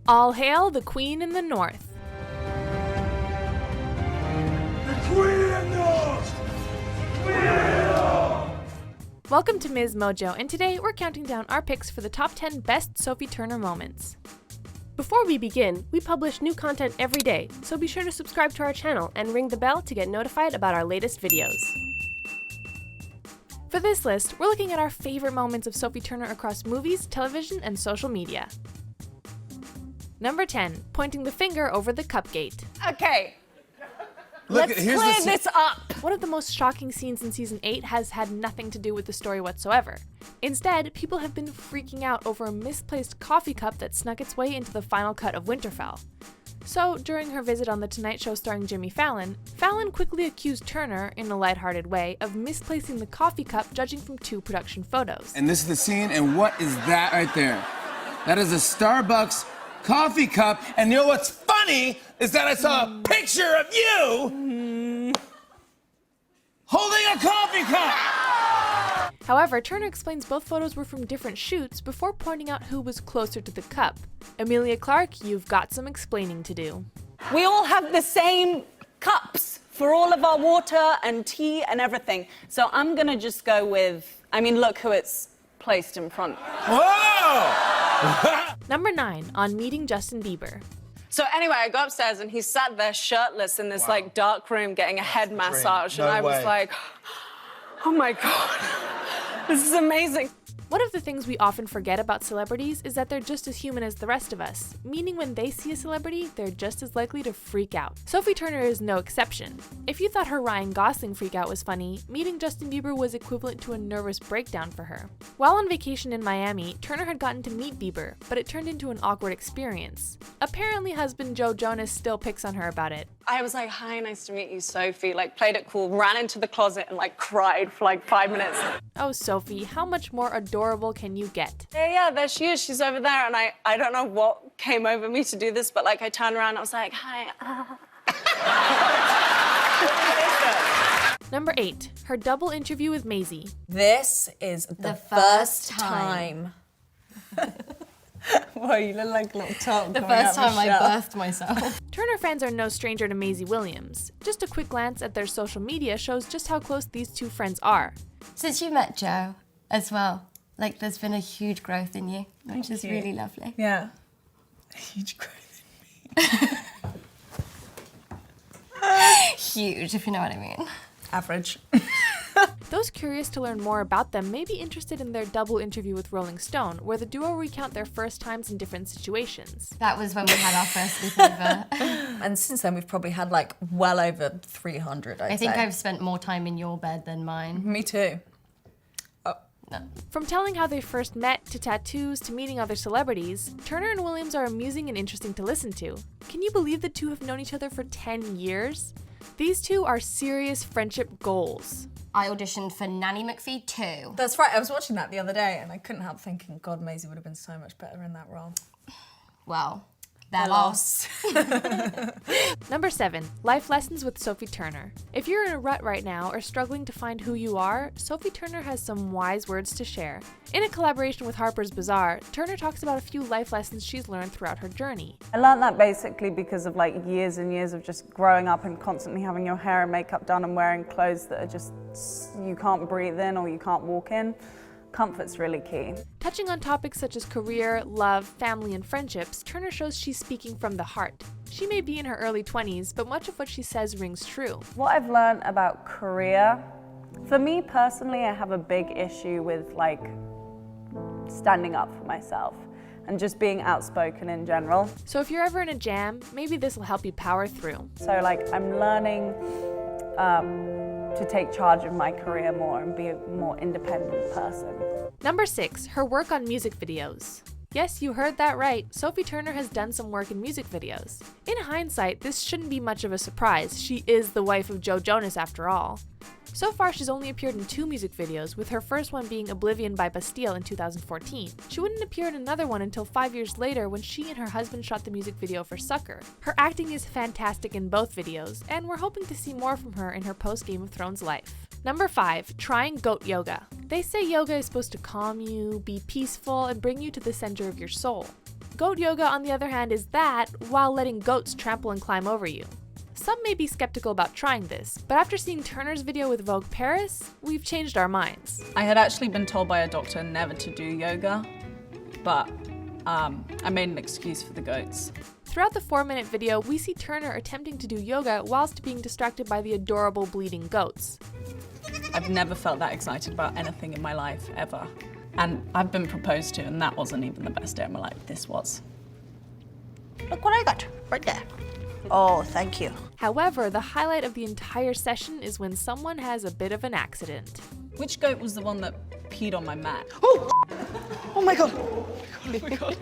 All hail the Queen in the North. The Queen in the North! Queen in the North! Welcome to MsMojo, and today we're counting down our picks for the top 10 best Sophie Turner moments. Before we begin, we publish new content every day, so be sure to subscribe to our channel and ring the bell to get notified about our latest videos. For this list, we're looking at our favorite moments of Sophie Turner across movies, television, and social media. Number 10, pointing the finger over the cupgate. Okay, let's clear this up. One of the most shocking scenes in season 8 has had nothing to do with the story whatsoever. Instead, people have been freaking out over a misplaced coffee cup that snuck its way into the final cut of Winterfell. So, during her visit on The Tonight Show starring Jimmy Fallon, Fallon quickly accused Turner, in a lighthearted way, of misplacing the coffee cup judging from 2 production photos. And this is the scene, and what is that right there? That is a Starbucks coffee cup, and you know what's funny is that I saw a picture of you holding a coffee cup! However, Turner explains both photos were from different shoots before pointing out who was closer to the cup. Emilia Clarke, you've got some explaining to do. We all have the same cups for all of our water and tea and everything. So I'm gonna just go with, look who it's placed in front. Whoa! Number 9, on meeting Justin Bieber. So anyway, I go upstairs and he's sat there shirtless in this dark room getting a head massage. And I was like, oh my God, this is amazing. One of the things we often forget about celebrities is that they're just as human as the rest of us, meaning when they see a celebrity, they're just as likely to freak out. Sophie Turner is no exception. If you thought her Ryan Gosling freakout was funny, meeting Justin Bieber was equivalent to a nervous breakdown for her. While on vacation in Miami, Turner had gotten to meet Bieber, but it turned into an awkward experience. Apparently husband Joe Jonas still picks on her about it. I was like, hi, nice to meet you, Sophie. Played it cool, ran into the closet and cried for 5 minutes. Oh, Sophie, how much more adorable can you get? Yeah, there she is. She's over there. And I don't know what came over me to do this, but I turned around and I was like, hi. Number 8, her double interview with Maisie. This is the first time. Whoa, you look like a little top. The first time I birthed myself. Turner fans are no stranger to Maisie Williams. Just a quick glance at their social media shows just how close these two friends are. Since you met Joe as well, there's been a huge growth in you, which is really lovely. Yeah. A huge growth in me. Huge, if you know what I mean. Average. Those curious to learn more about them may be interested in their double interview with Rolling Stone, where the duo recount their first times in different situations. That was when we had our first sleepover. And since then, we've probably had well over 300, I think I've spent more time in your bed than mine. Me too. No. From telling how they first met, to tattoos, to meeting other celebrities, Turner and Williams are amusing and interesting to listen to. Can you believe the two have known each other for 10 years? These two are serious friendship goals. I auditioned for Nanny McPhee too. That's right, I was watching that the other day and I couldn't help thinking, God, Maisie would have been so much better in that role. Well, they're lost. Number 7, life lessons with Sophie Turner. If you're in a rut right now or struggling to find who you are, Sophie Turner has some wise words to share. In a collaboration with Harper's Bazaar, Turner talks about a few life lessons she's learned throughout her journey. I learned that basically because of years and years of just growing up and constantly having your hair and makeup done and wearing clothes that are just, you can't breathe in or you can't walk in. Comfort's really key. Touching on topics such as career, love, family, and friendships, Turner shows she's speaking from the heart. She may be in her early 20s, but much of what she says rings true. What I've learned about career, for me personally, I have a big issue with standing up for myself and just being outspoken in general. So if you're ever in a jam, maybe this will help you power through. So I'm learning to take charge of my career more and be a more independent person. Number 6, her work on music videos. Yes, you heard that right. Sophie Turner has done some work in music videos. In hindsight, this shouldn't be much of a surprise. She is the wife of Joe Jonas after all. So far, she's only appeared in 2 music videos, with her first one being Oblivion by Bastille in 2014. She wouldn't appear in another one until 5 years later when she and her husband shot the music video for Sucker. Her acting is fantastic in both videos, and we're hoping to see more from her in her post-Game of Thrones life. Number 5, trying goat yoga. They say yoga is supposed to calm you, be peaceful, and bring you to the center of your soul. Goat yoga, on the other hand, is that while letting goats trample and climb over you. Some may be skeptical about trying this, but after seeing Turner's video with Vogue Paris, we've changed our minds. I had actually been told by a doctor never to do yoga, but I made an excuse for the goats. Throughout the 4-minute video, we see Turner attempting to do yoga whilst being distracted by the adorable bleeding goats. I've never felt that excited about anything in my life, ever. And I've been proposed to, and that wasn't even the best day of my life. This was. Look what I got, right there. Oh, thank you. However, the highlight of the entire session is when someone has a bit of an accident. Which goat was the one that peed on my mat? Oh! Oh my god! Oh my god.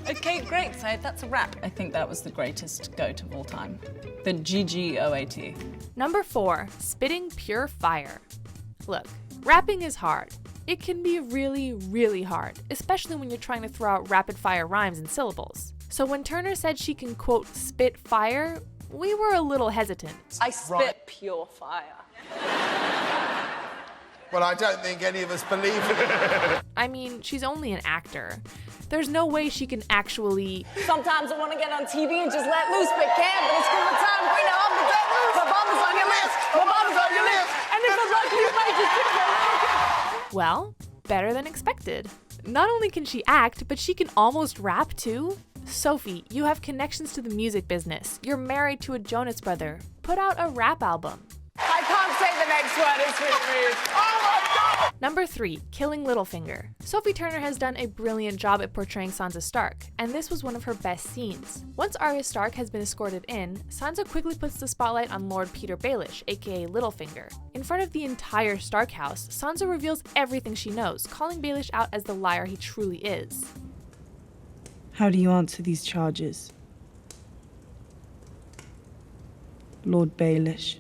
Okay, great, so that's a wrap. I think that was the greatest goat of all time. The GGOAT. Number 4, spitting pure fire. Look, rapping is hard. It can be really, really hard, especially when you're trying to throw out rapid-fire rhymes and syllables. So when Turner said she can, quote, spit fire, we were a little hesitant. I spit pure fire. Well, I don't think any of us believe it. I mean, she's only an actor. There's no way she can actually... Sometimes I want to get on TV and just let loose, but can't. But it's school time, bring it on, but get loose. My mama's on your lips, my mama's on your lips. And if it's lucky, you might just get it. Well, better than expected. Not only can she act, but she can almost rap too. Sophie, you have connections to the music business. You're married to a Jonas brother. Put out a rap album. I can't say the next word, it's really rude. Oh my god! Number 3, killing Littlefinger. Sophie Turner has done a brilliant job at portraying Sansa Stark, and this was one of her best scenes. Once Arya Stark has been escorted in, Sansa quickly puts the spotlight on Lord Peter Baelish, aka Littlefinger. In front of the entire Stark house, Sansa reveals everything she knows, calling Baelish out as the liar he truly is. How do you answer these charges, Lord Baelish?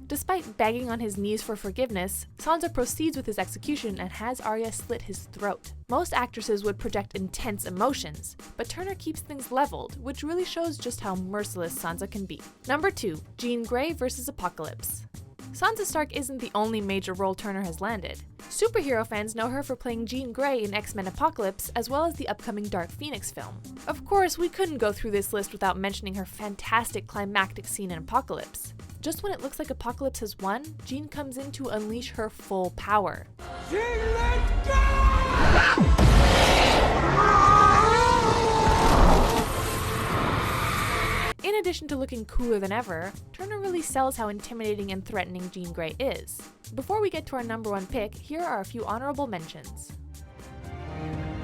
Despite begging on his knees for forgiveness, Sansa proceeds with his execution and has Arya slit his throat. Most actresses would project intense emotions, but Turner keeps things leveled, which really shows just how merciless Sansa can be. Number 2, Jean Grey versus Apocalypse. Sansa Stark isn't the only major role Turner has landed. Superhero fans know her for playing Jean Grey in X-Men Apocalypse, as well as the upcoming Dark Phoenix film. Of course, we couldn't go through this list without mentioning her fantastic climactic scene in Apocalypse. Just when it looks like Apocalypse has won, Jean comes in to unleash her full power. Jean, let's go! In addition to looking cooler than ever, Turner really sells how intimidating and threatening Jean Grey is. Before we get to our number 1 pick, here are a few honorable mentions.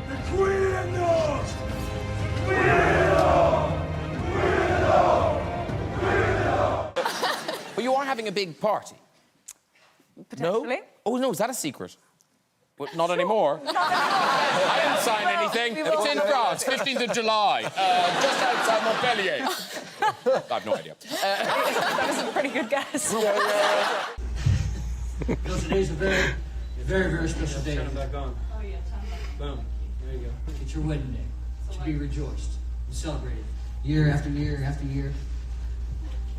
The Queen! But you are having a big party. Potentially. No? Oh no, is that a secret? Well, not anymore. I didn't sign anything. It's in France, 15th of July, just outside Montpellier. I have no idea. That was a pretty good guess. Because today's a very, very special day. Turn them back on. Oh yeah, turn them. Boom. There you go. It's your wedding day. To be rejoiced and celebrated year after year after year.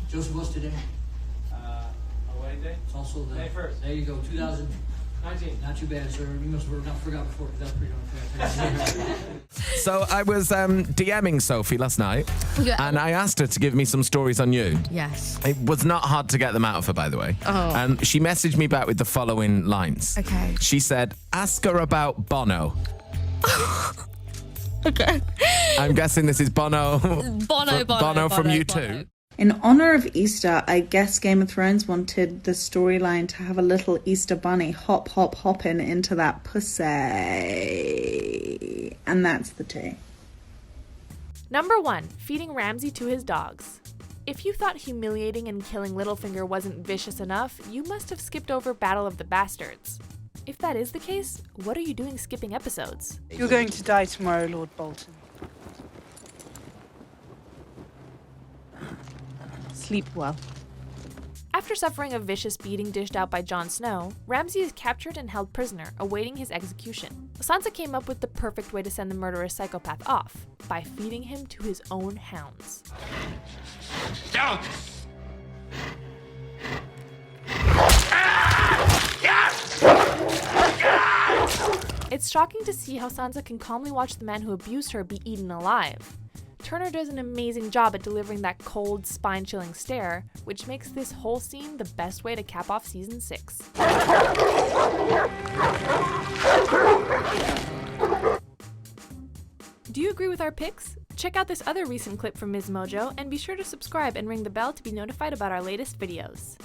Joseph, what's today? A wedding day? It's also the... May 1st. There you go, 2019. Not too bad, sir. You must have not forgot before, because that's pretty unfair. So I was DMing Sophie last night, and I asked her to give me some stories on you. Yes. It was not hard to get them out of her, by the way. Oh. And she messaged me back with the following lines. Okay. She said, ask her about Bono. Okay. I'm guessing this is Bono. Bono from U2. In honor of Easter, I guess Game of Thrones wanted the storyline to have a little Easter bunny hopping into that pussy. And that's the tea. Number 1, feeding Ramsay to his dogs. If you thought humiliating and killing Littlefinger wasn't vicious enough, you must have skipped over Battle of the Bastards. If that is the case, what are you doing skipping episodes? You're going to die tomorrow, Lord Bolton. Sleep well. After suffering a vicious beating dished out by Jon Snow, Ramsay is captured and held prisoner, awaiting his execution. Sansa came up with the perfect way to send the murderous psychopath off, by feeding him to his own hounds. It's shocking to see how Sansa can calmly watch the man who abused her be eaten alive. Turner does an amazing job at delivering that cold, spine-chilling stare, which makes this whole scene the best way to cap off season 6. Do you agree with our picks? Check out this other recent clip from MsMojo and be sure to subscribe and ring the bell to be notified about our latest videos.